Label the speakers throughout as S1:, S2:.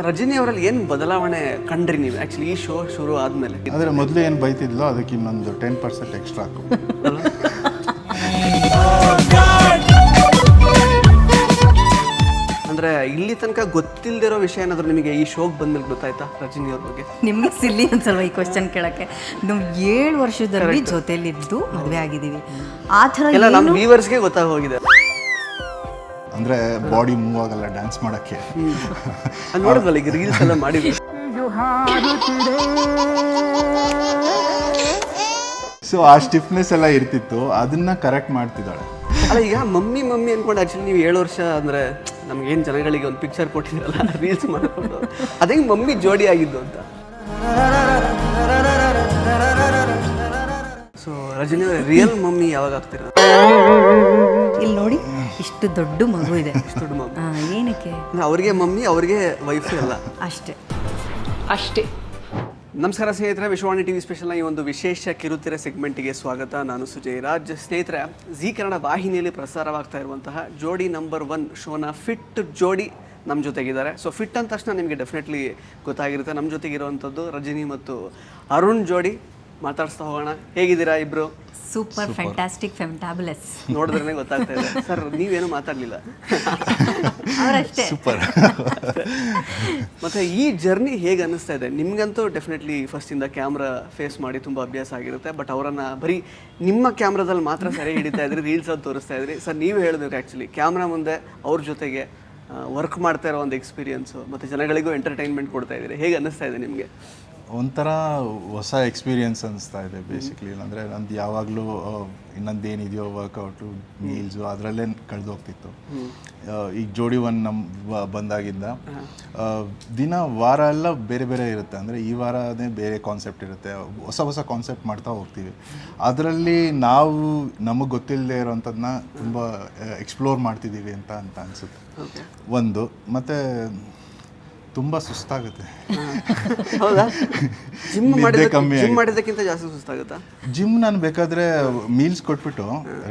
S1: ರಜನಿ ಅವರಲ್ಲಿ ಏನು ಬದಲಾವಣೆ ಕಂಡ್ರಿ ನೀವು ಆ್ಯಕ್ಚುಲಿ ಈ ಶೋ ಶುರು ಆದಮೇಲೆ?
S2: ಆದರೆ ಮೊದಲು ಏನು ಬೈತಿದ್ಲೋ ಅದಕ್ಕೆ ಇನ್ನೊಂದು 10% ಎಕ್ಸ್ಟ್ರಾ ಹಾಕು.
S1: ಅಂದರೆ ಇಲ್ಲಿ ತನಕ ಗೊತ್ತಿಲ್ಲದಿರೋ ವಿಷಯ ಏನಾದರೂ ನಿಮಗೆ ಈ ಶೋಗೆ ಬಂದ್ಮೇಲೆ ಗೊತ್ತಾಯ್ತಾ ರಜನಿ ಅವ್ರ ಬಗ್ಗೆ?
S3: ನಿಮ್ಗೆ ಸಿಲ್ಲಿ ಅನ್ಸಲ್ವ ಈ ಕ್ವಶನ್ ಕೇಳಕ್ಕೆ? ನಾವು 7 ವರ್ಷದಲ್ಲಿ ಜೊತೆಲಿದ್ದು ಮದುವೆ ಆಗಿದ್ದೀವಿ. ಆ ಥರ
S1: ಎಲ್ಲ ನಮ್ಮ ವ್ಯೂವರ್ಸ್ಗೆ ಗೊತ್ತಾಗೋಗಿದೆ.
S2: ಅಂದರೆ ಬಾಡಿ ಮೂವ್ ಆಗಲ್ಲ ಡ್ಯಾನ್ಸ್ ಮಾಡೋಕ್ಕೆ.
S1: ಅದು ನೋಡಿದ್ವಲ್ಲ ಈಗ ರೀಲ್ಸ್ ಎಲ್ಲ ಮಾಡಿದ್ವಿ.
S2: ಸೊ ಆ ಸ್ಟಿಫ್ನೆಸ್ ಎಲ್ಲ ಇರ್ತಿತ್ತು, ಅದನ್ನ ಕರೆಕ್ಟ್ ಮಾಡ್ತಿದ್ದಾಳೆ.
S1: ಅಲ್ಲ ಈಗ ಮಮ್ಮಿ ಮಮ್ಮಿ ಅನ್ಕೊಂಡು ಆ್ಯಕ್ಚುಲಿ ನೀವು 7 ವರ್ಷ ಅಂದರೆ ನಮ್ಗೇನು ಜನಗಳಿಗೆ ಒಂದು ಪಿಕ್ಚರ್ ಕೊಟ್ಟಿದ್ರಲ್ಲ ರೀಲ್ಸ್ ಮಾಡಿಕೊಂಡು ಅದೇ ಮಮ್ಮಿ ಜೋಡಿ ಆಗಿದ್ದು ಅಂತ. ಸೊ ರಜನಿ ರಿಯಲ್ ಮಮ್ಮಿ ಯಾವಾಗ ಆಗ್ತೀರ?
S3: ಇಲ್ಲಿ ನೋಡಿ, ಇಷ್ಟು ದೊಡ್ಡ ಮಗು ಇದೆ.
S1: ಇಷ್ಟು ದೊಡ್ಡ ಮಗು
S3: ಏನಕ್ಕೆ?
S1: ಅವ್ರಿಗೆ ಮಮ್ಮಿ ಅವ್ರಿಗೆ ವೈಫ್ ಅಲ್ಲ
S3: ಅಷ್ಟೇ.
S1: ನಮಸ್ಕಾರ ಸ್ನೇಹಿತರೆ, ವಿಶ್ವವಾಣಿ ಟಿವಿ ಸ್ಪೆಷಲ್ನ ಈ ಒಂದು ವಿಶೇಷ ಕಿರುತೆರೆ ಸೆಗ್ಮೆಂಟಿಗೆ ಸ್ವಾಗತ. ನಾನು ಸುಜಯ್ ರಾಜ್. ಸ್ನೇಹಿತರೆ, ಜೀ ಕನ್ನಡ ವಾಹಿನಿಯಲ್ಲಿ ಪ್ರಸಾರವಾಗ್ತಾ ಇರುವಂತಹ ಜೋಡಿ ನಂಬರ್ 1 ಶೋನ ಫಿಟ್ ಜೋಡಿ ನಮ್ಮ ಜೊತೆಗಿದ್ದಾರೆ. ಸೊ ಫಿಟ್ ಅಂದ ತಕ್ಷಣ ನಿಮಗೆ ಡೆಫಿನೆಟ್ಲಿ ಗೊತ್ತಾಗಿರುತ್ತೆ. ನಮ್ಮ ಜೊತೆಗಿರುವಂಥದ್ದು ರಜನಿ ಮತ್ತು ಅರುಣ್ ಜೋಡಿ. ಮಾತಾಡಿಸ್ತಾ ಹೋಗೋಣ. ಹೇಗಿದ್ದೀರಾ ಇಬ್ರು?
S3: Super, fantastic, ಫೆಂಟಾಬುಲಸ್.
S1: ನೋಡಿದ್ರೇ ಗೊತ್ತಾಗ್ತಾ ಇದೆ. ಸರ್ ನೀವೇನು ಮಾತಾಡಲಿಲ್ಲ.
S3: ಅವರಷ್ಟೇ
S2: ಸೂಪರ್.
S1: ಮತ್ತು ಈ ಜರ್ನಿ ಹೇಗೆ ಅನ್ನಿಸ್ತಾ ಇದೆ ನಿಮಗಂತೂ? ಡೆಫಿನೆಟ್ಲಿ ಫಸ್ಟಿಂದ ಕ್ಯಾಮ್ರಾ ಫೇಸ್ ಮಾಡಿ ತುಂಬ ಅಭ್ಯಾಸ ಆಗಿರುತ್ತೆ. ಬಟ್ ಅವರನ್ನು ಬರೀ ನಿಮ್ಮ ಕ್ಯಾಮ್ರಾದಲ್ಲಿ ಮಾತ್ರ ಸೆರೆ ಹಿಡಿತಾ ಇದ್ರಿ, ರೀಲ್ಸಲ್ಲಿ ತೋರಿಸ್ತಾ ಇದ್ರಿ. ಸರ್ ನೀವು ಹೇಳಬೇಕು ಆ್ಯಕ್ಚುಲಿ ಕ್ಯಾಮ್ರಾ ಮುಂದೆ ಅವ್ರ ಜೊತೆಗೆ ವರ್ಕ್ ಮಾಡ್ತಾ ಇರೋ ಒಂದು ಎಕ್ಸ್ಪೀರಿಯನ್ಸು ಮತ್ತು ಜನಗಳಿಗೂ ಎಂಟರ್ಟೈನ್ಮೆಂಟ್ ಕೊಡ್ತಾ ಇದ್ದೀರಿ. ಹೇಗೆ ಅನ್ನಿಸ್ತಾ ಇದೆ ನಿಮಗೆ?
S2: ಒಂಥರ ಹೊಸ ಎಕ್ಸ್ಪೀರಿಯನ್ಸ್ ಅನಿಸ್ತಾ ಇದೆ ಬೇಸಿಕ್ಲಿ. ಅಂದರೆ ನಂದು ಯಾವಾಗಲೂ ಇನ್ನೊಂದೇನಿದೆಯೋ ವರ್ಕೌಟು ಮೀಲ್ಸು ಅದರಲ್ಲೇ ಕಳೆದು ಹೋಗ್ತಿತ್ತು. ಈಗ ಜೋಡಿ 1 ಬಂದಾಗಿಂದ ದಿನ ವಾರ ಎಲ್ಲ ಬೇರೆ ಬೇರೆ ಇರುತ್ತೆ. ಅಂದರೆ ಈ ವಾರನೇ ಬೇರೆ ಕಾನ್ಸೆಪ್ಟ್ ಇರುತ್ತೆ, ಹೊಸ ಹೊಸ ಕಾನ್ಸೆಪ್ಟ್ ಮಾಡ್ತಾ ಹೋಗ್ತೀವಿ. ಅದರಲ್ಲಿ ನಾವು ನಮಗೆ ಗೊತ್ತಿಲ್ಲದೆ ಇರೋವಂಥದ್ದನ್ನ ತುಂಬ ಎಕ್ಸ್ಪ್ಲೋರ್ ಮಾಡ್ತಿದ್ದೀವಿ ಅಂತ ಅನಿಸುತ್ತೆ ಒಂದು. ಮತ್ತು ತುಂಬ ಸುಸ್ತಾಗುತ್ತೆ.
S1: ಹೌದಾ? ಜಿಮ್
S2: ಕಮ್ಮಿ
S1: ಮಾಡಿದ್ದಕ್ಕಿಂತ ಜಾಸ್ತಿ ಸುಸ್ತಾಗುತ್ತಾ?
S2: ಜಿಮ್ ನಾನು ಬೇಕಾದರೆ ಮೀಲ್ಸ್ ಕೊಟ್ಬಿಟ್ಟು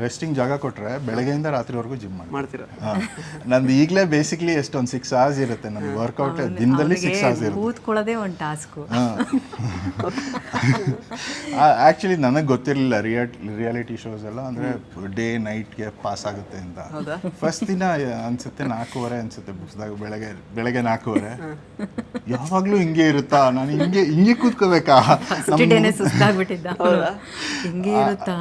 S2: ರೆಸ್ಟಿಂಗ್ ಜಾಗ ಕೊಟ್ಟರೆ ಬೆಳಗ್ಗೆಯಿಂದ ರಾತ್ರಿವರೆಗೂ ಜಿಮ್
S1: ಮಾಡ್ತೀರಾ?
S2: ನಂದು ಈಗಲೇ ಬೇಸಿಕ್ಲಿ ಎಷ್ಟೊಂದು 6 hours ಇರುತ್ತೆ ನನ್ನ ವರ್ಕೌಟ್. ದಿನದಲ್ಲಿ 6 hours ಇರುತ್ತೆ.
S3: ಕೂತ್ಕೊಳ್ಳೋದೇ ಒಂದು ಟಾಸ್ಕು.
S2: ಆ್ಯಕ್ಚುಲಿ ನನಗೆ ಗೊತ್ತಿರಲಿಲ್ಲ ರಿಯಾಲಿಟಿ ಶೋಸ್ ಎಲ್ಲ ಅಂದರೆ ಡೇ ನೈಟ್ಗೆ ಪಾಸ್ ಆಗುತ್ತೆ ಅಂತ. ಫಸ್ಟ್ ದಿನ ಅನಿಸುತ್ತೆ 4:30 ಅನಿಸುತ್ತೆ ಬುಕ್ಸ್ದಾಗ, ಬೆಳಗ್ಗೆ 4:30. ಯಾವಾಗಲೂ ಹಿಂಗೆ ಇರುತ್ತಾ? ನಾನು ಹಿಂಗೆ ಕೂತ್ಕೋಬೇಕಾ?
S3: ಸುಸ್ತಾಗ್ಬಿಟ್ಟಿದ್ದ. ಹಿಂಗೆ ಇರುತ್ತಾ?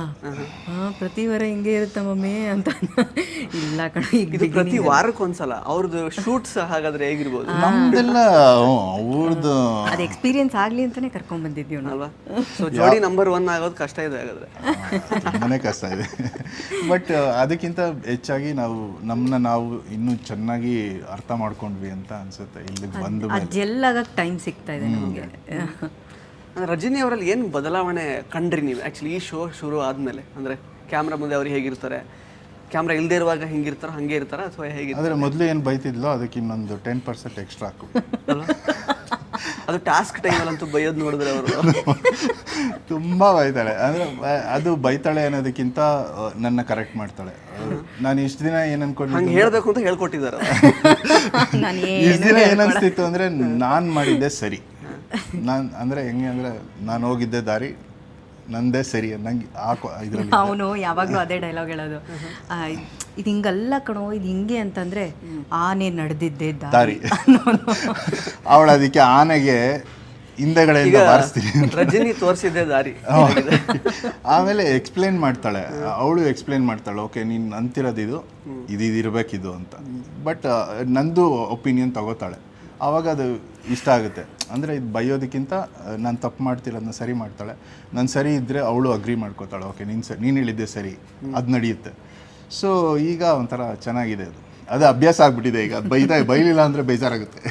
S3: ಪ್ರತಿ ವಾರ ಹಿಂಗೆ ಇರುತ್ತಾ ಮಮ್ಮಿ ಅಂತ. ಇಲ್ಲ ಕಣ,
S1: ಇದು ಪ್ರತಿ ವಾರಕ್ಕೊಂದ್ಸಲ ಅವ್ರದ್ದು ಶೂಟ್ಸ್ ಹಾಗಾದ್ರೆ ಹೇಗಿರ್ಬೋದು?
S2: ನಮ್ದೆಲ್ಲ ಅವ್ರದ್ದು
S3: ಅದು ಎಕ್ಸ್ಪೀರಿಯನ್ಸ್ ಆಗಲಿ ಅಂತಾನೆ ಕರ್ಕೊಂಡ್ ಬಂದಿದ್ದೀವಿ
S1: ಅಲ್ವಾ? ಸೊ ಜೋಡಿ ನಂಬರ್ 1 ಆಗೋದು ಕಷ್ಟ ಇದೆ ಹಾಗಾದ್ರೆ.
S2: ತುಂಬಾನೇ ಕಷ್ಟ ಇದೆ. ಬಟ್ ಅದಕ್ಕಿಂತ ಹೆಚ್ಚಾಗಿ ನಾವು ಇನ್ನೂ ಚೆನ್ನಾಗಿ ಅರ್ಥ ಮಾಡ್ಕೊಂಡ್ವಿ ಅಂತ ಅನ್ಸುತ್ತೆ ಇಲ್ಲಿಗೆ ಬಂದು.
S3: ಜೆಲ್ಲಾಗಕ್ಕೆ ಟೈಮ್ ಸಿಗ್ತಾ ಇದೆ ನಮಗೆ.
S1: ರಜನಿ ಅವರಲ್ಲಿ ಏನು ಬದಲಾವಣೆ ಕಂಡ್ರಿ ನೀವು ಆ್ಯಕ್ಚುಲಿ ಈ ಶೋ ಶುರು ಆದಮೇಲೆ? ಅಂದರೆ ಕ್ಯಾಮ್ರಾ ಮುಂದೆ ಅವ್ರು ಹೇಗಿರ್ತಾರೆ, ಕ್ಯಾಮ್ರಾ ಇಲ್ಲದೆ ಇರುವಾಗ ಹಿಂಗಿರ್ತಾರೋ ಹಾಗೆ ಇರ್ತಾರ ಅಥವಾ ಹೇಗೆ?
S2: ಆದರೆ ಮೊದಲು ಏನು ಬೈತಿದ್ಲೋ ಅದಕ್ಕೆ ಇನ್ನೊಂದು 10% ಎಕ್ಸ್ಟ್ರಾ ಹಾಕು.
S1: ಅದು ಟಾಸ್ಕ್ ಟೈಮಲ್ಲಂತೂ ಬೈಯೋದು ನೋಡಿದ್ರೆ ಅವರು
S2: ತುಂಬ ಬೈತಾಳೆ. ಅಂದರೆ ಅದು ಬೈತಾಳೆ ಅನ್ನೋದಕ್ಕಿಂತ ನನ್ನ ಕರೆಕ್ಟ್ ಮಾಡ್ತಾಳೆ. ನಾನು ಇಷ್ಟು ದಿನ ಏನು ಅನ್ಕೊಂಡು
S1: ಹಂಗೆ ಹೇಳಬೇಕು ಅಂತ ಹೇಳ್ಕೊಟ್ಟಿದ್ದಾರೆ.
S2: ಇಷ್ಟು ದಿನ ಏನನ್ಸ್ತಿತ್ತು ಅಂದರೆ ನಾನು ಮಾಡಿದ್ದೆ ಸರಿ. ಅಂದರೆ ಹೆಂಗೆ ಅಂದರೆ ನಾನು ಹೋಗಿದ್ದೆ ದಾರಿ ನಂದೇ ಸರಿ ನಂಗೆ ಇದರಲ್ಲಿ.
S3: ಅವನು ಯಾವಾಗಲೂ ಅದೇ ಡೈಲಾಗ್ ಹೇಳೋದು, ಇದು ಹಿಂಗಲ್ಲ ಕಣೋ, ಇದು ಹಿಂಗೆ ಅಂತಂದರೆ ಆನೆ ನಡೆದಿದ್ದೆ ದಾರಿ.
S2: ಅವಳು ಅದಕ್ಕೆ ಆನೆಗೆ ಹಿಂದೆಗಡೆಯಿಂದ ಬಾರಿಸ್ತೀನಿ.
S1: ರಜನಿ ತೋರಿಸಿದ್ದೆ ದಾರಿ.
S2: ಆಮೇಲೆ ಎಕ್ಸ್ಪ್ಲೇನ್ ಮಾಡ್ತಾಳೆ, ಅವಳು ಎಕ್ಸ್ಪ್ಲೇನ್ ಮಾಡ್ತಾಳೆ, ಓಕೆ ನೀನು ಅಂತಿರೋದು ಇದು ಇರಬೇಕಿದು ಅಂತ. ಬಟ್ ನಂದು ಒಪಿನಿಯನ್ ತಗೋತಾಳೆ. ಆವಾಗ ಅದು ಇಷ್ಟ ಆಗುತ್ತೆ. ಅಂದರೆ ಇದು ಬೈಯೋದಕ್ಕಿಂತ ನಾನು ತಪ್ಪು ಮಾಡ್ತಿರೋದನ್ನ ಸರಿ ಮಾಡ್ತಾಳೆ. ನಾನು ಸರಿ ಇದ್ದರೆ ಅವಳು ಅಗ್ರಿ ಮಾಡ್ಕೋತಾಳೆ, ಓಕೆ ನೀನು ಹೇಳಿದ್ದೆ ಸರಿ, ಅದು ನಡೆಯುತ್ತೆ. ಸೊ ಈಗ ಒಂಥರ ಚೆನ್ನಾಗಿದೆ. ಅದು ಅಭ್ಯಾಸ ಆಗ್ಬಿಟ್ಟಿದೆ. ಈಗ ಬೈಲಿಲ್ಲ ಅಂದರೆ ಬೇಜಾರಾಗುತ್ತೆ.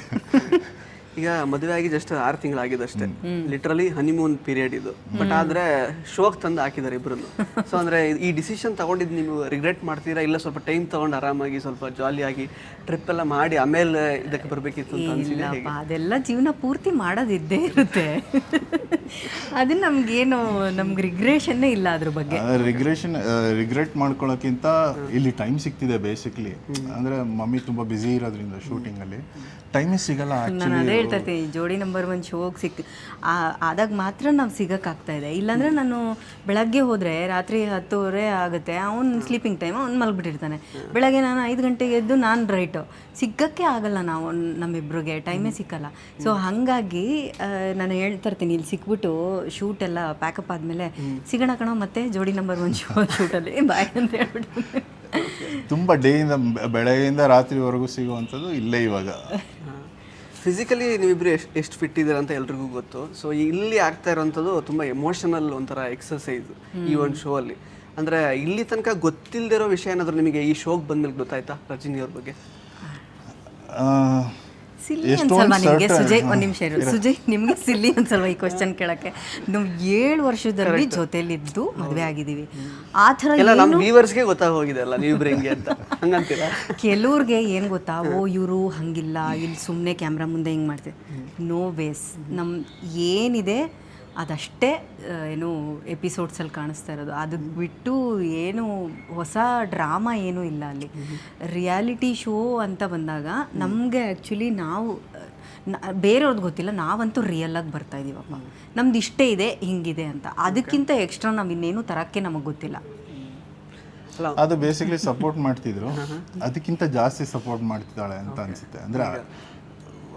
S1: ಈಗ ಮದುವೆ ಆಗಿ ಜಸ್ಟ್ 6 ತಿಂಗಳಾಗಿದ್ದಷ್ಟೇ, ಲಿಟ್ರಲಿ ಹನಿಮೂನ್ ಪೀರಿಯಡ್ ಇದು. ಬಟ್ ಆದ್ರೆ ಶೋಕ್ ತಂದು ಹಾಕಿದ್ದಾರೆ ಇಬ್ರು. ಸೊ ಅಂದ್ರೆ ಈ ಡಿಸಿಷನ್ ತಗೊಂಡಿದ್ದು ನೀವು ರಿಗ್ರೆಟ್ ಮಾಡ್ತೀರಾ, ಇಲ್ಲ ಸ್ವಲ್ಪ ಟೈಮ್ ತಗೊಂಡು ಆರಾಮಾಗಿ ಸ್ವಲ್ಪ ಜಾಲಿಯಾಗಿ ಟ್ರಿಪ್ ಎಲ್ಲ ಮಾಡಿ ಆಮೇಲೆ ಇದಕ್ಕೆ ಬರಬೇಕಿತ್ತು ಅಂತ ಅನ್ಸಿದೆ?
S3: ಇಲ್ಲಪ್ಪ, ಅದೆಲ್ಲ ಜೀವನ ಪೂರ್ತಿ ಮಾಡೋದಿದ್ದೇ ಇರುತ್ತೆ. ಅದು ನಮ್ಗೇನು ನಮ್ಗೆ ರಿಗ್ರೆಷನ್ನೇ ಇಲ್ಲ ಅದ್ರ ಬಗ್ಗೆ.
S2: ರಿಗ್ರೆಟ್ ಮಾಡ್ಕೊಳ್ಳೋಕ್ಕಿಂತ ಇಲ್ಲಿ ಟೈಮ್ ಸಿಗ್ತಿದೆ ಬೇಸಿಕ್ಲಿ. ಅಂದರೆ ಮಮ್ಮಿ ತುಂಬ ಬ್ಯುಸಿ ಇರೋದ್ರಿಂದ ಶೂಟಿಂಗಲ್ಲಿ ಟೈಮೇ ಸಿಗಲ್ಲ.
S3: ನಾನು ಅದೇ ಹೇಳ್ತಾ ಇರ್ತೀನಿ, ಜೋಡಿ ನಂಬರ್ 1 ಶೋಗೆ ಆದಾಗ ಮಾತ್ರ ನಾವು ಸಿಗೋಕ್ಕಾಗ್ತಾ ಇದೆ. ಇಲ್ಲಾಂದರೆ ನಾನು ಬೆಳಗ್ಗೆ ಹೋದರೆ ರಾತ್ರಿ 10:30 ಆಗುತ್ತೆ, ಅವ್ನು ಸ್ಲೀಪಿಂಗ್ ಟೈಮ್, ಅವ್ನು ಮಲಗಿಬಿಟ್ಟಿರ್ತಾನೆ. ಬೆಳಗ್ಗೆ ನಾನು 5 ಗಂಟೆಗೆ ಎದ್ದು ನಾನು ರೈಟು, ಸಿಗೋಕ್ಕೆ ಆಗಲ್ಲ, ನಾವು ನಮ್ಮಿಬ್ರಿಗೆ ಟೈಮೇ ಸಿಕ್ಕಲ್ಲ. ಸೊ ಹಾಗಾಗಿ ನಾನು ಹೇಳ್ತಾ ಇರ್ತೀನಿ, ಇಲ್ಲಿ ಸಿಕ್ಬಿಟ್ಟು ಶೂಟ್ ಎಲ್ಲ ಪ್ಯಾಕಪ್ ಆದಮೇಲೆ ಸಿಗೋಣ ಕಣೋ ಮತ್ತೆ ಜೋಡಿ ನಂಬರ್ 1 ಶೂಟಲ್ಲಿ ಬಾಯ್ ಅಂತ ಹೇಳ್ಬಿಟ್ಟು.
S2: ತುಂಬ ಡೇಯಿಂದ ಬೆಳಗ್ಗೆಯಿಂದ ರಾತ್ರಿವರೆಗೂ ಸಿಗುವಂಥದ್ದು ಇಲ್ಲೇ ಇವಾಗ.
S1: ಫಿಸಿಕಲಿ ನೀವಿಬ್ರು ಎಷ್ಟು ಫಿಟ್ ಇದ್ದೀರ ಅಂತ ಎಲ್ರಿಗೂ ಗೊತ್ತು. ಸೊ ಇಲ್ಲಿ ಆಗ್ತಾ ಇರೋವಂಥದ್ದು ತುಂಬ ಎಮೋಷನಲ್ ಒಂಥರ ಎಕ್ಸಸೈಸ್ ಈ ಒಂದು ಶೋ ಅಲ್ಲಿ. ಅಂದರೆ ಇಲ್ಲಿ ತನಕ ಗೊತ್ತಿಲ್ಲದಿರೋ ವಿಷಯ ಏನಾದರೂ ನಿಮಗೆ ಈ ಶೋಗೆ ಬಂದ್ಮೇಲೆ ಗೊತ್ತಾಯ್ತಾ ರಜನಿ ಅವ್ರ ಬಗ್ಗೆ?
S3: ಸಿಲ್ಲಿ ಅನ್ಸಲ್ವಾ ನಿಮಗೆ ಸುಜಯ್? ಒಂದು ನಿಮಿಷ ಇರು ಸುಜಯ್, ನಿಮಗೆ ಸಿಲ್ಲಿ ಅನ್ಸಲ್ವಾ ಈ ಕ್ವಶನ್ ಕೇಳಕ್ಕೆ? ನಾವು 7 ವರ್ಷದಲ್ಲಿ ಜೊತೆಲಿದ್ದು ಮದುವೆ ಆಗಿದ್ದೀವಿ. ಆ ಥರ
S1: ನಮ್ಮ ವ್ಯೂವರ್ಸ್ಗೆ ಗೊತ್ತಾಗೋಗಿದೆ ಅಲ್ಲ ನೀವಿಬ್ರು ಹೆಂಗೆ ಅಂತ, ಹಂಗಂತೀರಾ?
S3: ಕೆಲವ್ರಿಗೆ ಏನು ಗೊತ್ತಾ, ಓ ಇವರು ಹಂಗಿಲ್ಲ, ಇಲ್ಲಿ ಸುಮ್ಮನೆ ಕ್ಯಾಮ್ರಾ ಮುಂದೆ ಹಿಂಗೆ ಮಾಡ್ತೀವಿ. ನೋ ವೇಸ್, ನಮ್ಮ ಏನಿದೆ ಅದಷ್ಟೇ ಏನು ಎಪಿಸೋಡ್ಸಲ್ಲಿ ಕಾಣಿಸ್ತಾ ಇರೋದು. ಅದು ಬಿಟ್ಟು ಏನು ಹೊಸ ಡ್ರಾಮಾ ಏನೂ ಇಲ್ಲ ಅಲ್ಲಿ. ರಿಯಾಲಿಟಿ ಶೋ ಅಂತ ಬಂದಾಗ ನಮಗೆ ಆ್ಯಕ್ಚುಲಿ ನಾವು ಬೇರೆಯವ್ರದ್ದು ಗೊತ್ತಿಲ್ಲ, ನಾವಂತೂ ರಿಯಲಾಗಿ ಬರ್ತಾಯಿದ್ದೀವಪ್ಪ, ನಮ್ದು ಇಷ್ಟೇ ಇದೆ ಹಿಂಗಿದೆ ಅಂತ. ಅದಕ್ಕಿಂತ ಎಕ್ಸ್ಟ್ರಾ ನಾವು ಇನ್ನೇನು ತರೋಕ್ಕೆ ನಮಗೆ ಗೊತ್ತಿಲ್ಲ.
S2: ಅದು ಬೇಸಿಕ್ಲಿ ಸಪೋರ್ಟ್ ಮಾಡ್ತಿದ್ರು, ಅದಕ್ಕಿಂತ ಜಾಸ್ತಿ ಸಪೋರ್ಟ್ ಮಾಡ್ತಿದ್ದಾಳೆ ಅಂತ ಅನಿಸುತ್ತೆ. ಅಂದರೆ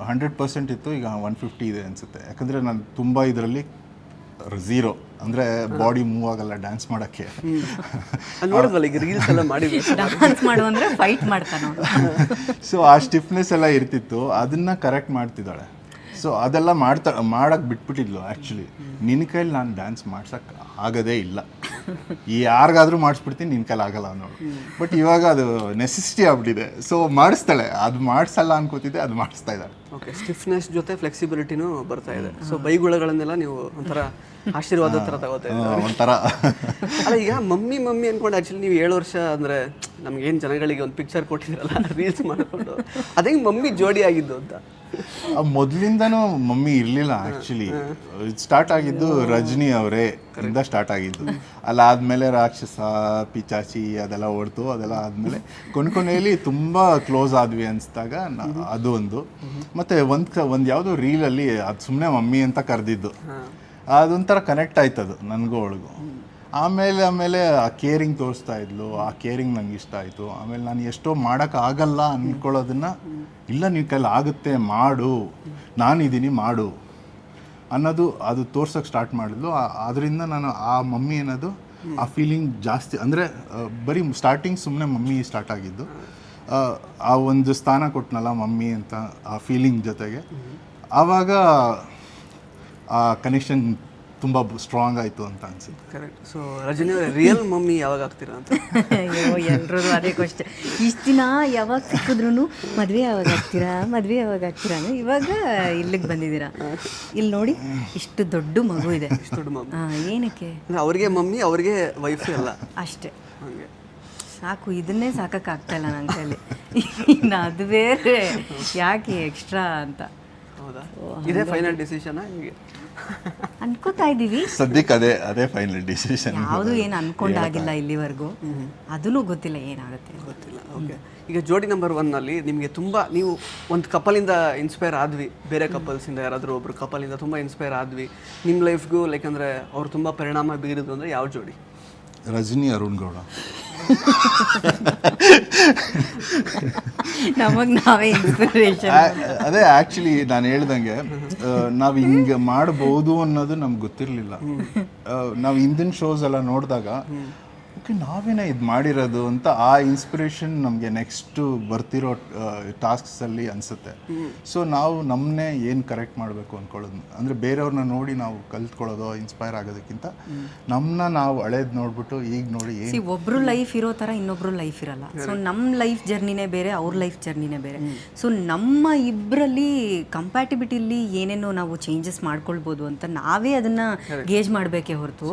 S2: 100% ಇತ್ತು, ಈಗ 150 ಇದೆ ಅನಿಸುತ್ತೆ. ಯಾಕಂದರೆ ನಾನು ತುಂಬ ಇದರಲ್ಲಿ 0, ಅಂದರೆ ಬಾಡಿ ಮೂವ್ ಆಗಲ್ಲ ಡ್ಯಾನ್ಸ್ ಮಾಡೋಕ್ಕೆ.
S1: ನೋಡಿದ್ವಲ್ಲ ಈಗ ರೀಲ್ಸ್ ಎಲ್ಲ ಮಾಡಿದ್ವಿ,
S3: ಡ್ಯಾನ್ಸ್ ಮಾಡು ಅಂದರೆ ಫೈಟ್ ಮಾಡ್ತಾನೆ.
S2: ಸೊ ಆ ಸ್ಟಿಫ್ನೆಸ್ ಎಲ್ಲ ಇರ್ತಿತ್ತು, ಅದನ್ನು ಕರೆಕ್ಟ್ ಮಾಡ್ತಿದ್ದಾಳೆ. ಸೊ ಅದೆಲ್ಲ ಮಾಡೋಕ್ಕೆ ಬಿಟ್ಬಿಟ್ಟಿದ್ಲು. ಆ್ಯಕ್ಚುಲಿ ನಿನ್ನ ಕೈಲಿ ನಾನು ಡ್ಯಾನ್ಸ್ ಮಾಡ್ಸೋಕ್ಕೆ ಆಗೋದೇ ಇಲ್ಲ, ಯಾರಿಗಾದ್ರೂ ಮಾಡಿಸ್ಬಿಡ್ತೀನಿ, ನಿನ್ನ ಕೈಲಿ ಆಗಲ್ಲ ನೋಡು. ಬಟ್ ಇವಾಗ ಅದು ನೆಸೆಸಿಟಿ ಆಗ್ಬಿಟ್ಟಿದೆ, ಸೊ ಮಾಡಿಸ್ತಾಳೆ. ಅದು ಮಾಡಿಸಲ್ಲ ಅನ್ಕೋತಿದ್ದೆ, ಅದು ಮಾಡಿಸ್ತಾ ಇದ್ದಾಳೆ.
S1: ಓಕೆ, ಸ್ಟಿಫ್ನೆಸ್ ಜೊತೆ ಫ್ಲೆಕ್ಸಿಬಿಲಿಟಿನೂ ಬರ್ತಾ ಇದೆ. ಸೊ ಬೈಗುಳಗಳನ್ನೆಲ್ಲ ನೀವು ಒಂಥರ ಆಶೀರ್ವಾದ ಥರ ತಗೋತಾ ಇದ್ದೀವಿ
S2: ಒಂಥರ.
S1: ಅಲ್ಲ, ಈಗ ಮಮ್ಮಿ ಅನ್ಕೊಂಡು ಆ್ಯಕ್ಚುಲಿ ನೀವು 7 ವರ್ಷ ಅಂದರೆ ನಮ್ಗೇನು ಜನಗಳಿಗೆ ಒಂದು ಪಿಕ್ಚರ್ ಕೊಟ್ಟಿದ್ರಲ್ಲ ರೀಲ್ಸ್ ಮಾಡಿಕೊಂಡು, ಅದೇ ಮಮ್ಮಿ ಜೋಡಿ ಆಗಿದ್ದು ಅಂತ?
S2: ಮೊದಲಿಂದನೂ ಮಮ್ಮಿ ಇರಲಿಲ್ಲ ಆ್ಯಕ್ಚುಲಿ. ಸ್ಟಾರ್ಟ್ ಆಗಿದ್ದು ರಜನಿ ಅವರೇ ಇಂದ ಸ್ಟಾರ್ಟ್ ಆಗಿದ್ದು. ಅಲ್ಲಾದಮೇಲೆ ರಾಕ್ಷಸ, ಪಿಚಾಚಿ ಅದೆಲ್ಲ ಓಡ್ತು. ಅದೆಲ್ಲ ಆದಮೇಲೆ ಕೊನೆಯಲ್ಲಿ ತುಂಬ ಕ್ಲೋಸ್ ಆದ್ವಿ ಅನಿಸ್ದಾಗ ಅದು ಒಂದು. ಮತ್ತು ಒಂದು ಯಾವುದೋ ರೀಲಲ್ಲಿ ಅದು ಸುಮ್ಮನೆ ಮಮ್ಮಿ ಅಂತ ಕರೆದಿದ್ದು, ಅದೊಂಥರ ಕನೆಕ್ಟ್ ಆಯ್ತದು ನನಗೂ ಅವಳಿಗೂ. ಆಮೇಲೆ ಆ ಕೇರಿಂಗ್ ತೋರಿಸ್ತಾ ಇದ್ಲು, ಆ ಕೇರಿಂಗ್ ನನಗೆ ಇಷ್ಟ ಆಯಿತು. ಆಮೇಲೆ ನಾನು ಎಷ್ಟೋ ಮಾಡೋಕ್ಕಾಗಲ್ಲ ಅಂದ್ಕೊಳ್ಳೋದನ್ನು, ಇಲ್ಲ ನೀವು ಕೈಲಿ ಆಗುತ್ತೆ ಮಾಡು, ನಾನಿದ್ದೀನಿ ಮಾಡು ಅನ್ನೋದು ಅದು ತೋರ್ಸೋಕ್ಕೆ ಸ್ಟಾರ್ಟ್ ಮಾಡಿದ್ಲು. ಅದರಿಂದ ನಾನು ಆ ಮಮ್ಮಿ ಅನ್ನೋದು ಆ ಫೀಲಿಂಗ್ ಜಾಸ್ತಿ, ಅಂದರೆ ಬರೀ ಸ್ಟಾರ್ಟಿಂಗ್ ಸುಮ್ಮನೆ ಮಮ್ಮಿ ಸ್ಟಾರ್ಟ್ ಆಗಿದ್ದು, ಆ ಒಂದು ಸ್ಥಾನ ಕೊಟ್ಟನಲ್ಲ ಮಮ್ಮಿ ಅಂತ ಆ ಫೀಲಿಂಗ್ ಜೊತೆಗೆ, ಆವಾಗ ಆ ಕನೆಕ್ಷನ್ ತುಂಬ ಸ್ಟ್ರಾಂಗ್ ಆಯಿತು ಅಂತ ಅನ್ಸುತ್ತೆ.
S1: ಕರೆಕ್ಟ್. ಸೊ ರಜನಿ ಅವರೇ, ರಿಯಲ್ ಮಮ್ಮಿ ಯಾವಾಗ ಆಗ್ತೀರಾ ಅಂತ?
S3: ಅಯ್ಯೋ, ಎಲ್ಲರೂ ಅದೇ ಕ್ವಶನ್. ಇಷ್ಟು ದಿನ ಯಾವಾಗ ಸಿಕ್ಕಿದ್ರು ಮದುವೆ ಯಾವಾಗ ಆಗ್ತೀರಾ ಅಂದರೆ ಇವಾಗ ಇಲ್ಲಿಗೆ ಬಂದಿದ್ದೀರಾ. ಇಲ್ಲಿ ನೋಡಿ, ಇಷ್ಟು ದೊಡ್ಡ ಮಗು ಇದೆ.
S1: ಇಷ್ಟು ದೊಡ್ಡ ಮಮ್ಮಿ
S3: ಏನಕ್ಕೆ?
S1: ಅವ್ರಿಗೆ ಮಮ್ಮಿ, ಅವ್ರಿಗೆ ವೈಫ್ ಎಲ್ಲ
S3: ಅಷ್ಟೇ,
S1: ಹಾಗೆ
S3: ಸಾಕು. ಇದನ್ನೇ ಸಾಕಾಗ್ತಾ ಇಲ್ಲ ನನ್ನ ಕೈಲಿ, ಇನ್ನು ಅದು ಬೇರೆ ಯಾಕೆ ಎಕ್ಸ್ಟ್ರಾ ಅಂತ.
S1: ಹೌದಾ? ಇದೇ ಫೈನಲ್ ಡಿಸಿಷನ್ ಹೀಗೆ
S3: ಅನ್ಕೋತಾ ಇದ್ದೀವಿ
S2: ಸದ್ಯಕ್ಕೆ. ಅದೇ ಫೈನಲ್ ಡಿಸಿಷನ್.
S3: ಯಾವುದು ಏನು ಅನ್ಕೊಂಡಾಗಿಲ್ಲ ಇಲ್ಲಿವರೆಗೂ, ಅದೂ ಗೊತ್ತಿಲ್ಲ ಏನಾಗುತ್ತೆ.
S1: ಓಕೆ, ಈಗ ಜೋಡಿ ನಂಬರ್ 1 ಅಲ್ಲಿ ನಿಮಗೆ ತುಂಬ, ನೀವು ಒಂದು ಕಪಲಿಂದ ಇನ್ಸ್ಪೈರ್ ಆದ್ವಿ, ಬೇರೆ ಕಪಲ್ಸಿಂದ ಯಾರಾದರೂ ಒಬ್ರು ಕಪಲಿಂದ ತುಂಬ ಇನ್ಸ್ಪೈರ್ ಆದ್ವಿ ನಿಮ್ಮ ಲೈಫ್ಗೂ, ಲೈಕ್ ಅಂದರೆ ಅವ್ರು ತುಂಬ ಪರಿಣಾಮ ಬೀರಿದ್ರು ಅಂದರೆ ಯಾವ ಜೋಡಿ?
S2: ರಜನಿ ಅರುಣ್ ಗೌಡ.
S3: ನಮಗೆ ನಾವೇ ಇನ್ಸ್ಪಿರೇಷನ್.
S2: ಅದೇ ಆ್ಯಕ್ಚುಲಿ ನಾನು ಹೇಳ್ದಂಗೆ, ನಾವು ಹಿಂಗೆ ಮಾಡ್ಬೋದು ಅನ್ನೋದು ನಮ್ಗೆ ಗೊತ್ತಿರಲಿಲ್ಲ. ನಾವು ಹಿಂದಿನ ಶೋಸ್ ಎಲ್ಲ ನೋಡಿದಾಗ ಓಕೆ ನಾವೇನೇ ಇದು ಮಾಡಿರೋದು ಅಂತ ಆ ಇನ್ಸ್ಪಿರೇಷನ್ ನಮಗೆ ನೆಕ್ಸ್ಟು ಬರ್ತಿರೋ ಟಾಸ್ಕ್ಸಲ್ಲಿ ಅನಿಸುತ್ತೆ. ಸೊ ನಾವು ನಮ್ಮನ್ನೇ ಏನು ಕರೆಕ್ಟ್ ಮಾಡಬೇಕು ಅಂದ್ಕೊಳ್ಳೋದು, ಅಂದರೆ ಬೇರೆಯವ್ರನ್ನ ನೋಡಿ ನಾವು ಕಲ್ತ್ಕೊಳ್ಳೋದು ಇನ್ಸ್ಪೈರ್ ಆಗೋದಕ್ಕಿಂತ ನಮ್ಮನ್ನ ನಾವು ಹಳೇದು ನೋಡ್ಬಿಟ್ಟು ಈಗ ನೋಡಿ ಏನು
S3: ಒಬ್ಬರು ಲೈಫ್ ಇರೋ ಥರ ಇನ್ನೊಬ್ರು ಲೈಫ್ ಇರಲ್ಲ. ಸೊ ನಮ್ಮ ಲೈಫ್ ಜರ್ನಿನೇ ಬೇರೆ, ಅವ್ರ ಲೈಫ್ ಜರ್ನಿನೇ ಬೇರೆ. ಸೊ ನಮ್ಮ ಇಬ್ಬರಲ್ಲಿ ಕಂಪ್ಯಾಟಿಬಿಲಿಟಿಲಿ ಏನೇನೋ ನಾವು ಚೇಂಜಸ್ ಮಾಡ್ಕೊಳ್ಬೋದು ಅಂತ ನಾವೇ ಅದನ್ನ ಗೇಜ್ ಮಾಡಬೇಕೇ ಹೊರತು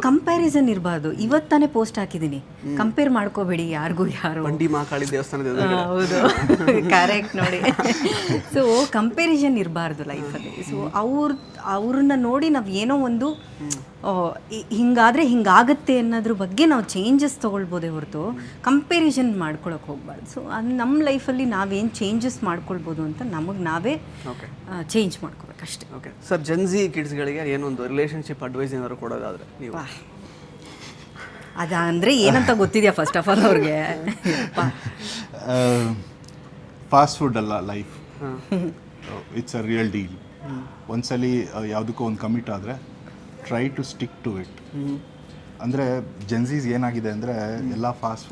S3: ಕಂಪ್ಯಾರಿಸನ್ ಇರಬಾರ್ದು. ಇವತ್ತಾನೆ ಪೋಸ್ಟ್ ಹಾಕಿದ್ದೀನಿ, ಕಂಪೇರ್ ಮಾಡ್ಕೋಬೇಡಿ ಯಾರಿಗೂ ಯಾರು.
S1: ಬಂಡಿ ಮಹಾಕಾಳಿ ದೇವಸ್ಥಾನದ
S3: ಹೌದು, ಕರೆಕ್ಟ್ ನೋಡಿ. ಸೊ ಕಂಪ್ಯಾರಿಸನ್ ಇರಬಾರ್ದು ಲೈಫಲ್ಲಿ. ಸೊ ಅವ್ರನ್ನ ನೋಡಿ ನಾವು ಏನೋ ಒಂದು ಹಿಂಗಾದರೆ ಹಿಂಗಾಗತ್ತೆ ಅನ್ನೋದ್ರ ಬಗ್ಗೆ ನಾವು ಚೇಂಜಸ್ ತೊಗೊಳ್ಬೋದೇ ಹೊರತು ಕಂಪ್ಯಾರಿಸನ್ ಮಾಡ್ಕೊಳಕ್ಕೆ ಹೋಗ್ಬಾರ್ದು. ಸೊ ಅದು ನಮ್ಮ ಲೈಫಲ್ಲಿ ನಾವೇನು ಚೇಂಜಸ್ ಮಾಡ್ಕೊಳ್ಬೋದು ಅಂತ ನಮಗೆ ನಾವೇ ಚೇಂಜ್ ಮಾಡ್ಕೋಬೇಕಷ್ಟೆ.
S1: ಓಕೆ ಸರ್, ಜೆನ್ಜಿ ಕಿಡ್ಸ್ಗಳಿಗೆ ಏನೊಂದು ರಿಲೇಷನ್ಶಿಪ್ ಅಡ್ವೈಸ್ ಏನಾದ್ರು ಕೊಡೋದಾದ್ರೆ ನೀವು?
S3: ಅದಂದರೆ ಏನಂತ ಗೊತ್ತಿದೆಯಾ ಫಸ್ಟ್ ಆಫ್ ಆಲ್ ಅವ್ರಿಗೆ?
S2: ಫಾಸ್ಟ್ ಫುಡ್ ಅಲ್ಲ life, it's a real deal. ಒಂದ್ಸಲಿ ಯಾವುದಕ್ಕೂ ಒಂದು ಕಮಿಟ್ ಆದರೆ try to stick to it. ಅಂದರೆ ಜೆನ್ಸೀಸ್ ಏನಾಗಿದೆ ಅಂದರೆ ಎಲ್ಲ ಫಾಸ್ಟ್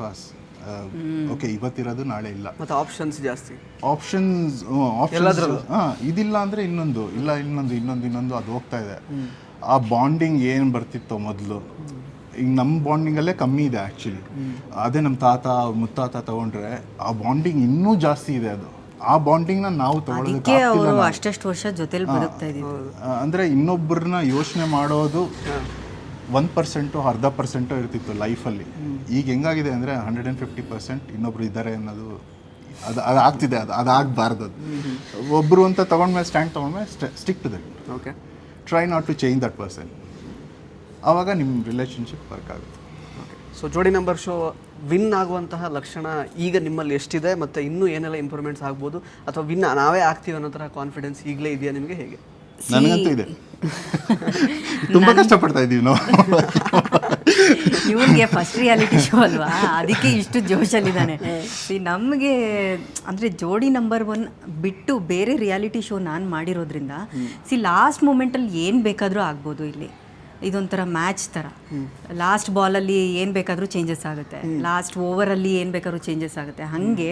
S2: ಓಕೆ ಇವತ್ತಿರೋದು ನಾಳೆ ಇಲ್ಲ,
S1: ಮತ್ತು ಆಪ್ಷನ್ಸ್ ಜಾಸ್ತಿ.
S2: ಆಪ್ಷನ್ಸ್ ಇದಿಲ್ಲ ಅಂದರೆ ಇನ್ನೊಂದು ಇಲ್ಲ, ಇನ್ನೊಂದು ಅದು ಹೋಗ್ತಾ ಇದೆ. ಆ ಬಾಂಡಿಂಗ್ ಏನು ಬರ್ತಿತ್ತೋ ಮೊದಲು, ಈಗ ನಮ್ಮ ಬಾಂಡಿಂಗಲ್ಲೇ ಕಮ್ಮಿ ಇದೆ ಆ್ಯಕ್ಚುಲಿ. ಅದೇ ನಮ್ಮ ತಾತ ಮುತ್ತಾತ ತಗೊಂಡ್ರೆ ಆ ಬಾಂಡಿಂಗ್ ಇನ್ನೂ ಜಾಸ್ತಿ ಇದೆ. ಅದು ಆ ಬಾಂಡಿಂಗ್ನ ನಾವು ತಗೊಳ್ಳೋದಕ್ಕೆ
S3: ಅಷ್ಟಷ್ಟು ವರ್ಷ ಜೊತೆಲಿ ಬದುಕ್ತಾ ಇದ್ದೀವಿ.
S2: ಅಂದರೆ ಇನ್ನೊಬ್ಬರನ್ನ ಯೋಚನೆ ಮಾಡೋದು 1% 0.5% ಇರ್ತಿತ್ತು ಲೈಫಲ್ಲಿ. ಈಗ ಹೆಂಗಾಗಿದೆ ಅಂದರೆ 150% ಇನ್ನೊಬ್ರು ಇದ್ದಾರೆ ಅನ್ನೋದು ಅದು ಆಗ್ತಿದೆ. ಅದು ಆಗಬಾರ್ದು. ಅದು ಒಬ್ಬರು ಅಂತ ತೊಗೊಂಡ್ಮೇಲೆ ಸ್ಟ್ಯಾಂಡ್ ತೊಗೊಂಡ್ಮೇಲೆ stick to that.
S1: Okay,
S2: try not to change that person. ಆವಾಗ ನಿಮ್ಮ ರಿಲೇಷನ್ಶಿಪ್ ವರ್ಕ್ ಆಗುತ್ತೆ.
S1: ಓಕೆ, ಸೊ ಜೋಡಿ ನಂಬರ್ ಶೋ ವಿನ್ ಆಗುವಂತಹ ಲಕ್ಷಣ ಈಗ ನಿಮ್ಮಲ್ಲಿ ಎಷ್ಟಿದೆ, ಮತ್ತು ಇನ್ನೂ ಏನೆಲ್ಲ ಇಂಪ್ರೂವ್ಮೆಂಟ್ಸ್ ಆಗ್ಬೋದು, ಅಥವಾ ವಿನ್ ನಾವೇ ಆಗ್ತೀವಿ ಅನ್ನೋ ಥರ ಕಾನ್ಫಿಡೆನ್ಸ್ ಈಗಲೇ ಇದೆಯಾ ನಿಮಗೆ? ಹೇಗೆ?
S2: ನನಗಂತೂ ಇದೆ. ತುಂಬ ಕಷ್ಟಪಡ್ತಾ ಇದ್ದೀವಿ ನಾವು.
S3: ಇವ್ರಿಗೆ ಫಸ್ಟ್ ರಿಯಾಲಿಟಿ ಶೋ ಅಲ್ವಾ, ಅದಕ್ಕೆ ಇಷ್ಟು ಜೋಶಲ್ಲಿದ್ದಾನೆ. ನಮಗೆ ಅಂದರೆ ಜೋಡಿ ನಂಬರ್ 1 ಬಿಟ್ಟು ಬೇರೆ ರಿಯಾಲಿಟಿ ಶೋ ನಾನು ಮಾಡಿರೋದ್ರಿಂದ ಲಾಸ್ಟ್ ಮೂಮೆಂಟಲ್ಲಿ ಏನು ಬೇಕಾದರೂ ಆಗ್ಬೋದು. ಇಲ್ಲಿ ಇದೊಂಥರ ಮ್ಯಾಚ್ ಥರ. ಲಾಸ್ಟ್ ಬಾಲಲ್ಲಿ ಏನು ಬೇಕಾದರೂ ಚೇಂಜಸ್ ಆಗುತ್ತೆ, ಲಾಸ್ಟ್ ಓವರಲ್ಲಿ ಏನು ಬೇಕಾದ್ರೂ ಚೇಂಜಸ್ ಆಗುತ್ತೆ. ಹಾಗೆ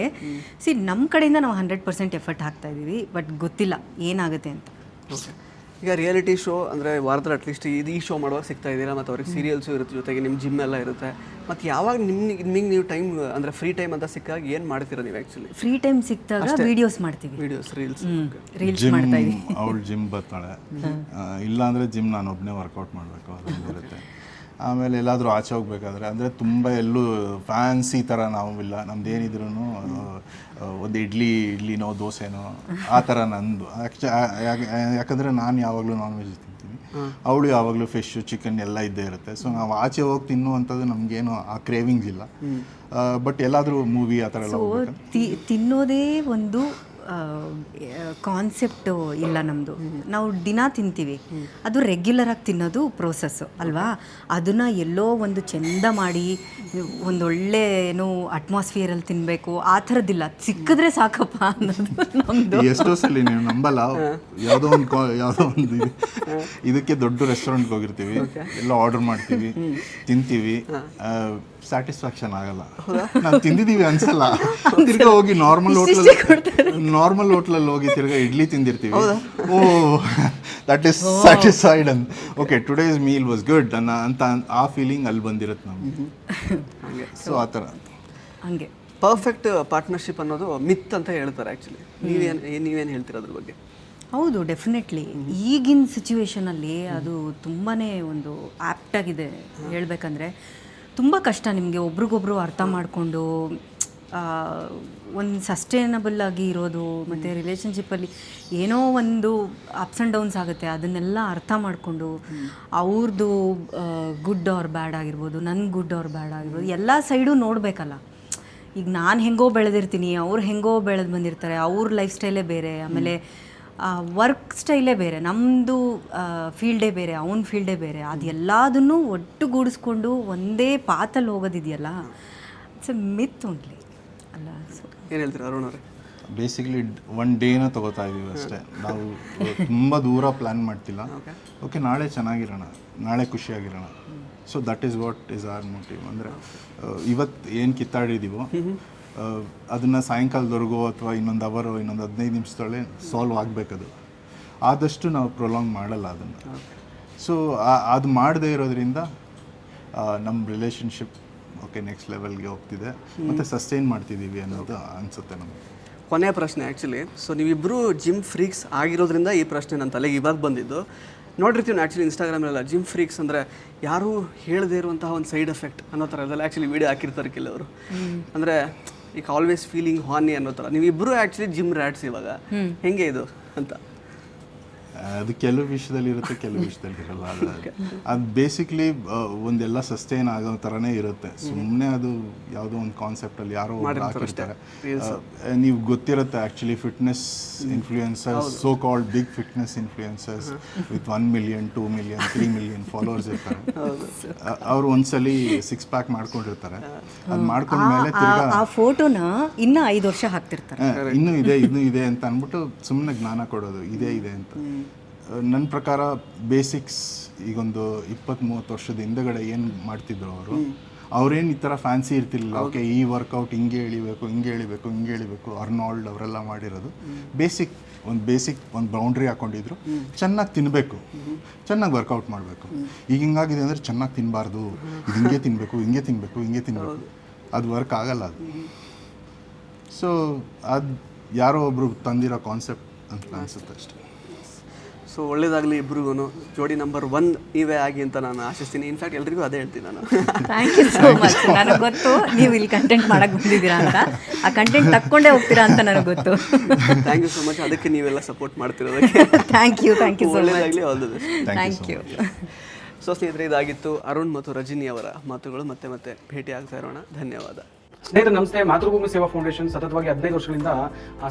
S3: ನಮ್ಮ ಕಡೆಯಿಂದ ನಾವು 100% ಎಫರ್ಟ್ ಹಾಕ್ತಾ ಇದ್ದೀವಿ, ಬಟ್ ಗೊತ್ತಿಲ್ಲ ಏನಾಗುತ್ತೆ ಅಂತ.
S1: ಓಕೆ, ಈಗ ರಿಯಾಲಿಟಿ ಶೋ ಅಂದರೆ ವಾರದಲ್ಲಿ ಅಟ್ಲೀಸ್ಟ್ ಈ ಶೋ ಮಾಡುವಾಗ ಸಿಗ್ತಾ ಇದ್ದೀರಾ, ಮತ್ತು ಅವ್ರಿಗೆ ಸೀರಿಯಲ್ಸು ಇರುತ್ತೆ, ಜೊತೆಗೆ ನಿಮ್ಮ ಜಿಮ್ ಎಲ್ಲ ಇರುತ್ತೆ. ಮತ್ತು ಯಾವಾಗ ನಿಮಗೆ ನೀವು ಟೈಮ್ ಅಂದರೆ ಫ್ರೀ ಟೈಮ್ ಅಂತ ಸಿಕ್ಕಾಗ ಏನು ಮಾಡ್ತೀರಾ ನೀವು? ಆ್ಯಕ್ಚುಲಿ
S3: ಫ್ರೀ ಟೈಮ್ ಸಿಕ್ತಾಗ ವಿಡಿಯೋಸ್ ಮಾಡ್ತೀವಿ,
S1: ವಿಡಿಯೋಸ್, ರೀಲ್ಸ್
S3: ಮಾಡ್ತಾ ಇದ್ದೀವಿ.
S2: ಅವಳು ಜಿಮ್ ಬರ್ತಾಳೆ, ಇಲ್ಲಾಂದರೆ ಜಿಮ್ ನಾನು ಒಬ್ಬನೇ ವರ್ಕೌಟ್ ಮಾಡಬೇಕು, ಅದೊಂದಿರುತ್ತೆ. ಆಮೇಲೆ ಎಲ್ಲಾದರೂ ಆಚೆ ಹೋಗ್ಬೇಕಾದ್ರೆ, ಅಂದರೆ ತುಂಬ ಎಲ್ಲೂ ಫ್ಯಾನ್ಸಿ ಥರ ನಾವು ಇಲ್ಲ. ನಮ್ದು ಏನಿದ್ರು ಒಂದು ಇಡ್ಲಿನೋ ದೋಸೆನೋ ಆ ಥರ ನಂದು. ಯಾಕಂದರೆ ನಾನು ಯಾವಾಗಲೂ ನಾನ್ ವೆಜ್ ತಿಂತೀನಿ, ಅವಳು ಯಾವಾಗಲೂ ಫಿಶು ಚಿಕನ್ ಎಲ್ಲ ಇದ್ದೇ ಇರುತ್ತೆ. ಸೊ ನಾವು ಆಚೆ ಹೋಗಿ ತಿನ್ನುವಂಥದ್ದು ನಮಗೇನು ಆ ಕ್ರೇವಿಂಗ್ಸ್ ಇಲ್ಲ. ಬಟ್ ಎಲ್ಲಾದರೂ ಮೂವಿ ಆ ಥರ ಎಲ್ಲ
S3: ತಿನ್ನೋದೇ ಒಂದು ಕಾನ್ಸೆಪ್ಟು ಇಲ್ಲ ನಮ್ಮದು. ನಾವು ದಿನ ತಿಂತೀವಿ, ಅದು ರೆಗ್ಯುಲರಾಗಿ ತಿನ್ನೋದು ಪ್ರೋಸೆಸ್ಸು ಅಲ್ವಾ. ಅದನ್ನು ಎಲ್ಲೋ ಒಂದು ಚೆಂದ ಮಾಡಿ ಒಂದೊಳ್ಳೆ ಏನೋ ಅಟ್ಮಾಸ್ಫಿಯರಲ್ಲಿ ತಿನ್ನಬೇಕು ಆ ಥರದ್ದಿಲ್ಲ. ಸಿಕ್ಕಿದ್ರೆ ಸಾಕಪ್ಪ ಅನ್ನೋದು ನಮ್ಮದು.
S2: ಎಷ್ಟೋ ಸಲ ನೀವು ನಂಬಲ್ಲ, ಯಾವುದೋ ಒಂದು ಇದಕ್ಕೆ ದೊಡ್ಡ ರೆಸ್ಟೋರೆಂಟ್ಗೆ ಹೋಗಿರ್ತೀವಿ, ಎಲ್ಲ ಆರ್ಡರ್ ಮಾಡ್ತೀವಿ, ತಿಂತೀವಿ, ಸ್ಯಾಟಿಸ್ಫ್ಯಾಕ್ಷನ್ ಆಗಲ್ಲ. ನಾವು ತಿಂದಿದ್ದೀವಿ ಅನ್ಸಲ್ಲ. ತಿರ್ಗಾ ಹೋಗಿ ನಾರ್ಮಲ್ ಹೋಟ್ಲಲ್ಲಿ ಹೋಗಿ ತಿರ್ಗಾ ಇಡ್ಲಿ ತಿಂದಿರ್ತೀವಿ, ಓ ದಟ್ ಈಸ್ ಸ್ಯಾಟಿಸ್ಫೈಡ್ ಅಂತ, okay today's meal was good ಅಂತ ಆ ಫೀಲಿಂಗ್ ಅಲ್ಲಿ ಬಂದಿರುತ್ತೆ ನಮಗೆ. ಸೊ ಆ ಥರ
S3: ಹಂಗೆ
S1: ಪರ್ಫೆಕ್ಟ್ ಪಾರ್ಟ್ನರ್ಶಿಪ್ ಅನ್ನೋದು ಮಿತ್ ಅಂತ ಹೇಳ್ತಾರೆ. ಆ್ಯಕ್ಚುಲಿ ನೀವೇನು ಹೇಳ್ತೀರ ಅದ್ರ ಬಗ್ಗೆ?
S3: ಹೌದು, ಡೆಫಿನೆಟ್ಲಿ ಈಗಿನ ಸಿಚುವೇಶನಲ್ಲಿ ಅದು ತುಂಬಾ ಒಂದು ಆ್ಯಪ್ಟಾಗಿದೆ. ಹೇಳಬೇಕಂದ್ರೆ ತುಂಬ ಕಷ್ಟ ನಿಮಗೆ ಒಬ್ರಿಗೊಬ್ರು ಅರ್ಥ ಮಾಡಿಕೊಂಡು ಒಂದು ಸಸ್ಟೈನಬಲ್ ಆಗಿ ಇರೋದು. ಮತ್ತು ರಿಲೇಷನ್ಶಿಪ್ಪಲ್ಲಿ ಏನೋ ಒಂದು ಅಪ್ಸ್ ಆ್ಯಂಡ್ ಡೌನ್ಸ್ ಆಗುತ್ತೆ, ಅದನ್ನೆಲ್ಲ ಅರ್ಥ ಮಾಡಿಕೊಂಡು ಅವ್ರದ್ದು ಗುಡ್ ಆರ್ ಬ್ಯಾಡ್ ಆಗಿರ್ಬೋದು, ನನ್ನ ಗುಡ್ ಆರ್ ಬ್ಯಾಡ್ ಆಗಿರ್ಬೋದು, ಎಲ್ಲ ಸೈಡು ನೋಡಬೇಕಲ್ಲ. ಈಗ ನಾನು ಹೆಂಗೋ ಬೆಳೆದಿರ್ತೀನಿ, ಅವ್ರು ಹೆಂಗೋ ಬೆಳೆದು ಬಂದಿರ್ತಾರೆ, ಅವ್ರ ಲೈಫ್ ಸ್ಟೈಲೇ ಬೇರೆ, ಆಮೇಲೆ ವರ್ಕ್ ಸ್ಟೈಲೇ ಬೇರೆ, ನಮ್ಮದು ಫೀಲ್ಡೇ ಬೇರೆ, ಅವನ ಫೀಲ್ಡೇ ಬೇರೆ. ಅದೆಲ್ಲದನ್ನು ಒಟ್ಟುಗೂಡಿಸ್ಕೊಂಡು ಒಂದೇ ಪಾತಲ್ಲಿ ಹೋಗೋದಿದೆಯಲ್ಲ, ಇಟ್ಸ್ ಎ ಮಿತ್ ಓನ್ಲಿ ಅಲ್ಲ. ಸೊ
S1: ಏನು ಹೇಳ್ತೀರಾ ಅರುಣ್ ಅವರೇ?
S2: ಬೇಸಿಕಲಿ ಒನ್ ಡೇನ ತಗೋತಾ ಇದ್ದೀವಿ ಅಷ್ಟೇ. ನಾವು ತುಂಬ ದೂರ ಪ್ಲ್ಯಾನ್ ಮಾಡ್ತಿಲ್ಲ. ಓಕೆ ನಾಳೆ ಚೆನ್ನಾಗಿರೋಣ, ನಾಳೆ ಖುಷಿಯಾಗಿರೋಣ, so that is what is our motive. ಅಂದರೆ ಇವತ್ತು ಏನು ಕಿತ್ತಾಡಿದ್ದೀವೋ ಅದನ್ನು ಸಾಯಂಕಾಲದವರೆಗೂ ಅಥವಾ ಇನ್ನೊಂದು ಅವರೋ ಇನ್ನೊಂದು 15 ನಿಮಿಷದೊಳಗೆ ಸಾಲ್ವ್ ಆಗಬೇಕದು. ಆದಷ್ಟು ನಾವು ಪ್ರೊಲಾಂಗ್ ಮಾಡಲ್ಲ ಅದನ್ನು. ಸೊ ಅದು ಮಾಡದೇ ಇರೋದ್ರಿಂದ ನಮ್ಮ ರಿಲೇಷನ್ಶಿಪ್ ಓಕೆ ನೆಕ್ಸ್ಟ್ ಲೆವೆಲ್ಗೆ ಹೋಗ್ತಿದೆ ಮತ್ತು ಸಸ್ಟೈನ್ ಮಾಡ್ತಿದ್ದೀವಿ ಅನ್ನೋದು ಅನಿಸುತ್ತೆ ನಮಗೆ.
S1: ಕೊನೆಯ ಪ್ರಶ್ನೆ ಆ್ಯಕ್ಚುಲಿ, ಸೊ ನೀವಿಬ್ಬರು ಜಿಮ್ ಫ್ರೀಕ್ಸ್ ಆಗಿರೋದ್ರಿಂದ ಈ ಪ್ರಶ್ನೆ ನನ್ನ ತಲೆಗೆ ಇವಾಗ ಬಂದಿದ್ದು. ನೋಡಿರ್ತೀವಿ ಆ್ಯಕ್ಚುಲಿ ಇನ್ಸ್ಟಾಗ್ರಾಮಲ್ಲೆಲ್ಲ ಜಿಮ್ ಫ್ರೀಕ್ಸ್ ಅಂದರೆ ಯಾರೂ ಹೇಳದೇ ಇರುವಂತಹ ಒಂದು ಸೈಡ್ ಎಫೆಕ್ಟ್ ಅನ್ನೋ ಥರ ಅದೆಲ್ಲ ಆ್ಯಕ್ಚುಲಿ ವೀಡಿಯೋ ಹಾಕಿರ್ತಾರೆ ಕೆಲವರು. ಅಂದರೆ ಈಗ ಆಲ್ವೇಸ್ ಫೀಲಿಂಗ್ ಹಾನಿ ಅನ್ನೋ ಥರ. ನೀವಿಬ್ಬರು ಆ್ಯಕ್ಚುಲಿ ಜಿಮ್ ರ್ಯಾಟ್ಸ್ ಇವಾಗ, ಹೆಂಗೆ ಇದು ಅಂತ?
S2: ಅದು ಕೆಲವು ವಿಷಯದಲ್ಲಿ ಇರುತ್ತೆ, ಕೆಲವು ವಿಷಯದಲ್ಲಿ ಇರಲ್ಲ. ಅದು ಬೇಸಿಕ್ಲಿ ಒಂದೆಲ್ಲ ಸಸ್ಟೈನ್ ಆಗೋ ಥರನೇ ಇರುತ್ತೆ. ಸುಮ್ಮನೆ ಅದು ಯಾವುದೋ ಒಂದು ಕಾನ್ಸೆಪ್ಟಲ್ಲಿ ಯಾರೋ ಹಾಕಿರ್ತಾರೆ. ನೀವು ಗೊತ್ತಿರುತ್ತೆ actually fitness influencers, so called big fitness influencers with 1 million 2 million 3 million followers ಇರ್ತಾರೆ. ಅವರು ಒಂದ್ಸಲಿ 6 ಪ್ಯಾಕ್ ಮಾಡ್ಕೊಂಡಿರ್ತಾರೆ. ಅದು ಮಾಡ್ಕೊಂಡ್ಮೇಲೆ
S3: ಆ ಫೋಟೋನ ಇನ್ನ 5 ವರ್ಷ ಹಾಕ್ತಿರ್ತಾರೆ.
S2: ಇನ್ನೂ ಇದೆ ಅಂತ ಅಂದ್ಬಿಟ್ಟು ಸುಮ್ಮನೆ ಜ್ಞಾನ ಕೊಡೋದು ಇದೆ ಅಂತ. ನನ್ನ ಪ್ರಕಾರ ಬೇಸಿಕ್ಸ್ ಈಗೊಂದು 20-30 ವರ್ಷದ ಹಿಂದಗಡೆ ಏನು ಮಾಡ್ತಿದ್ರು ಅವ್ರೇನು ಈ ಥರ ಫ್ಯಾನ್ಸಿ ಇರ್ತಿರ್ಲಿಲ್ಲ. ಓಕೆ ಈ ವರ್ಕೌಟ್ ಹಿಂಗೆ ಎಳಿಬೇಕು ಅರ್ನಾಲ್ಡ್ ಅವರೆಲ್ಲ ಮಾಡಿರೋದು ಬೇಸಿಕ್ ಒಂದು ಬೌಂಡ್ರಿ ಹಾಕೊಂಡಿದ್ರು. ಚೆನ್ನಾಗಿ ತಿನ್ನಬೇಕು, ಚೆನ್ನಾಗಿ ವರ್ಕೌಟ್ ಮಾಡಬೇಕು. ಈಗ ಹಿಂಗಾಗಿದೆ ಅಂದರೆ ಚೆನ್ನಾಗಿ ತಿನ್ನಬಾರ್ದು, ಹಿಂಗೆ ತಿನ್ನಬೇಕು. ಅದು ವರ್ಕ್ ಆಗಲ್ಲ ಅದು. ಸೊ ಅದು ಯಾರೋ ಒಬ್ರು ತಂದಿರೋ ಕಾನ್ಸೆಪ್ಟ್ ಅಂತ ಅನಿಸುತ್ತೆ ಅಷ್ಟೇ.
S1: ಸೊ ಒಳ್ಳೇದಾಗಲಿ ಇಬ್ರಿಗೂ. ಜೋಡಿ ನಂಬರ್ 1 ನೀವೇ ಆಗಿ ಅಂತ ನಾನು ಆಶಿಸ್ತೀನಿ. ಇನ್ಫ್ಯಾಕ್ಟ್ ಎಲ್ರಿಗೂ ಅದೇ ಹೇಳ್ತೀನಿ ನಾನು.
S3: Thank you so much. ನನಗೆ ಗೊತ್ತು ನೀವು ಇಲ್ಲಿ ಕಂಟೆಂಟ್ ಮಾಡಕ್ಕೆ ಬಂದಿದ್ದೀರಾ ಅಂತ. ಆ ಕಂಟೆಂಟ್ ತಕ್ಕೊಂಡೇ ಹೋಗ್ತೀರಾ ಅಂತ ನನಗೆ ಗೊತ್ತು.
S1: Thank you so much. ಅದಕ್ಕೆ ನೀವೆಲ್ಲ ಸಪೋರ್ಟ್ ಮಾಡ್ತಿರೋದಕ್ಕೆ
S3: ಥ್ಯಾಂಕ್ ಯು ಸೊ ಮಚ್.
S1: ಒಳ್ಳೇದಾಗಲಿ, all the best.
S3: Thank you.
S1: So ಸ್ನೇಹಿತರೆ, ಇದಾಗಿತ್ತು ಅರುಣ್ ಮತ್ತು ರಜನಿ ಅವರ ಮಾತುಗಳು. ಮತ್ತೆ ಭೇಟಿ ಆಗ್ತಾ ಇರೋಣ. ಧನ್ಯವಾದ.
S4: ಸ್ನೇಹಿತರೆ ನಮಸ್ತೆ. ಮಾತೃಭೂಮಿ ಸೇವಾ ಫೌಂಡೇಶನ್ ಸತತವಾಗಿ 15 ವರ್ಷಗಳಿಂದ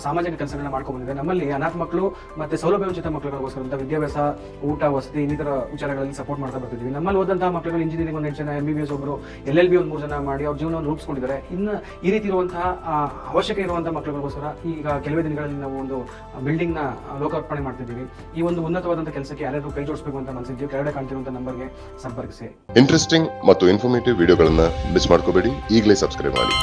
S4: ಸಾಮಾಜಿಕ ಕೆಲಸಗಳನ್ನ ಮಾಡ್ಕೊಂಡು ಬಂದಿದೆ. ನಮ್ಮಲ್ಲಿ ಅನಾಥ ಮಕ್ಕಳು ಮತ್ತೆ ಸೌಲಭ್ಯವಂಚಿತ ಮಕ್ಕಳಿಗೋಸ್ಕರ ವಿದ್ಯಾಭ್ಯಾಸ, ಊಟ, ವಸತಿ ಇನ್ನಿತರ ವಿಚಾರಗಳಲ್ಲಿ ಸಪೋರ್ಟ್ ಮಾಡ್ತಾ ಬರ್ತಿದ್ವಿ. ನಮ್ಮಲ್ಲಿ ಓದಂತಹ ಮಕ್ಕಳು ಇಂಜಿನಿಯರಿಂಗ್ 1 ಜನ, MBBS ಒಬ್ಬರು, LLB 3 ಜನ ಮಾಡಿ ಅವ್ರ ಜೀವನವನ್ನು ರೂಪಿಸ್ಕೊಂಡಿದ್ದಾರೆ. ಇನ್ನು ಈ ರೀತಿ ಇರುವಂತಹ ಅವಶ್ಯಕ ಇರುವಂತಹ ಮಕ್ಕಳಿಗೋಸ್ಕರ ಈಗ ಕೆಲವೇ ದಿನಗಳಲ್ಲಿ ನಾವು ಒಂದು ಬಿಲ್ಡಿಂಗ್ ನ ಲೋಕಾರ್ಪಣೆ ಮಾಡ್ತಿದ್ದೀವಿ. ಈ ಒಂದು ಉನ್ನತವಾದಂತಹ ಕೆಲಸಕ್ಕೆ ಯಾರಾದ್ರೂ ಕೈ ಜೋಡಿಸಬೇಕು ಅಂತ ಮನಸ್ಸಿದ್ವಿ. ಕೆಳಗಡೆ ಕಾಣ್ತಿರುವಂತಹ ನಂಬರ್ಗೆ ಸಂಪರ್ಕಿಸಿ.
S5: ಇಂಟ್ರೆಸ್ಟಿಂಗ್ ಮತ್ತು ಇನ್ಫಾರ್ಮೇಟಿವ್ ವಿಡಿಯೋಗಳನ್ನ ಮಿಸ್ ಮಾಡ್ಕೋಬೇಡಿ. ಈಗಲೇ ಸಬ್ಸ್ಕ್ರೈಬ್ ಮಾಡಿ.